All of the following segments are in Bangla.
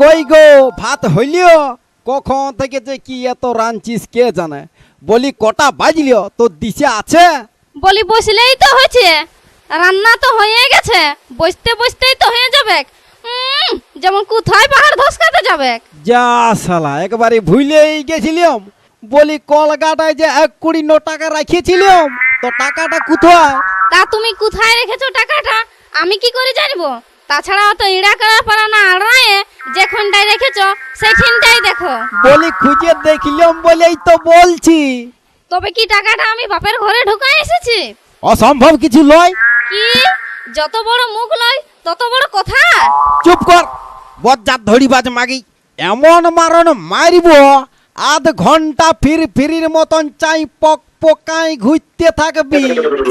কই গো ভাত হইলিও? কখন থেকে যে কি এত রাঁধছিস কে জানে। বলি কটা বাজলিও, তোর দিশে আছে? বলি বসলেই তো হয়েছে, রান্না তো হয়ে গেছে, বসতে বসতেই তো হয়ে যাবে। যেমন কোথায় পাহাড় ধসকাতে যাবে। যা শালা, একবারে ভুলেই গেছিলাম। বলি কলকাতায় যে 1 কোটি টাকা রাখিয়েছিলাম, তো টাকাটা কোথায়? তা তুমি কোথায় রেখেছো টাকাটা আমি কি করে জানবো? তাছাড়াও তো ইড়াকাড়া পাড়া না আড়ায়ে যেখানটায় রেখেছো সেখানটাই দেখো। বলি খুঁজে দেখলাম বলেই তো বলছি। তবে কি টাকাটা আমি বাপের ঘরে ঢুকাই এসেছি? অসম্ভব কিছু লয়। কি যত বড় মুখ লয় তত বড় কথা। চুপ কর, বজ্জাত ধরিবাজ মাগি। এমন মারণ মারিব, আধ ঘন্টা ফিরির মতন চাই পক পকাই ঘুরতে থাকবি।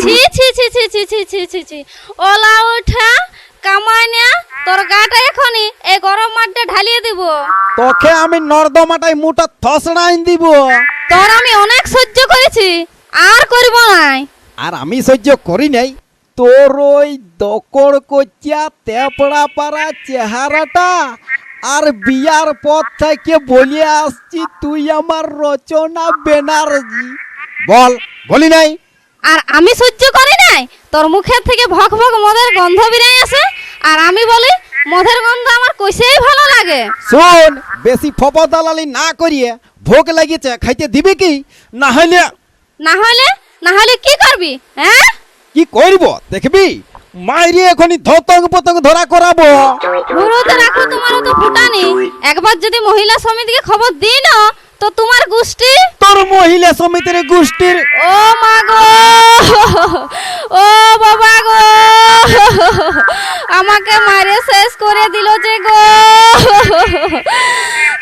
ছি ছি ছি ছি ছি ছি ছি ছি ছি ওলা ওঠা কামাইনা তোর গাটা এখনই এই গরম মাঠে ঢালিয়ে দিব। তোকে আমি নর্দমাটায় মুটা থসড়াইন দিব। তোর আমি অনেক সহ্য করেছি, আর করব নাই। আর আমি সহ্য করি নাই তোর ওই দকড় কচিয়া তেপড়া পাড়া চেহারাটা। আর বিয়ার পর থেকে বলে আসছি তুই আমার রচনা ব্যানার্জি। বলি নাই? আর আমি সহ্য করি নাই তোর মুখের থেকে ভক ভক মদের গন্ধ বেরিয়ে আসে, আর আমি বলি মদের গন্ধ আমার কইসেই ভালো লাগে। শোন, বেশি ফপা দালালি না করিয়ে ভোগ লাগিয়েছে খাইতে দিবি কি? না হলে না হলে কি করবি? হ্যাঁ কি করব দেখবি? মাইরে এখনই ধতং পতং ধরা করাবো। গুরুতে রাখো, তোমারও তো ফুটানি। একবার যদি মহিলা সমিতিকে খবর দিই না তো তোমার গোষ্ঠী। তোর মহিলা সমিতির গোষ্ঠীর? ও মা গো, ও বাবা গো, আমাকে মারে শেষ করে দিল যে গো।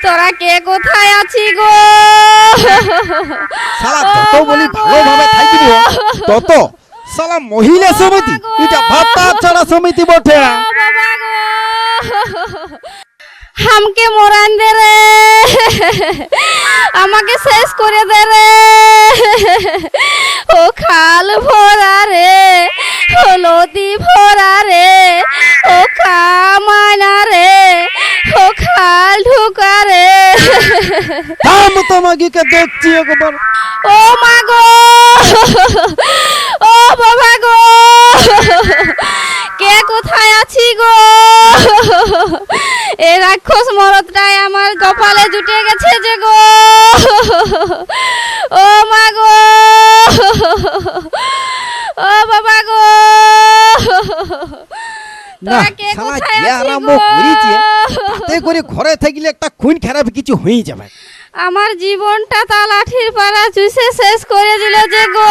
তোরা কে কোথায় আছি গো? শালা যত বলি ভালোভাবে থাকবি তত শালা মহিলা সমিতি, এটা ভাতা ছাড়া সমিতি বটে। ও বাবা গো, হামকে মরান দে রে, আমাকে শেষ করে দে রে। ও খাল ভরা রে, ও নদী ভরা রে, ও কামানা রে, ও খাল ঢুকা রে। থাম, তোমাকে দেখছি একবার। ও মা গো, ও বাবা গো, কে কোথায় আছি গো? এই রাক্ষস মরদটাই আমার কপালে জুটে গেছে যে গো। ও মা গো, ও বাবা গো, না তোরা কে শালা কোথায় যে আছি আরাম গো? করেছে, তাতে করে ঘরে থাকলে একটা খুন খারাপ কিছু হয়ে যাবে। আমার জীবনটা তা লাঠির পাড়া চুষে শেষ করে দিল যে গো।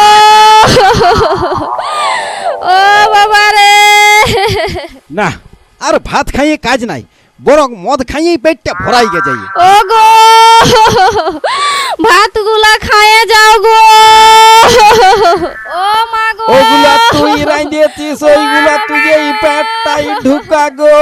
ও বাবা রে, না আর ভাত খাইয়ে কাজ নাই, বরং মদ খাইয়ে পেটটা ভরাই গে যাই। ও গো, ভাতগুলা খায়ে যাও গো। ও মা গো, ওগুলা তুই রাঁধেছিস, ওইগুলা তুই এই পেটটাই ঢুকা গো।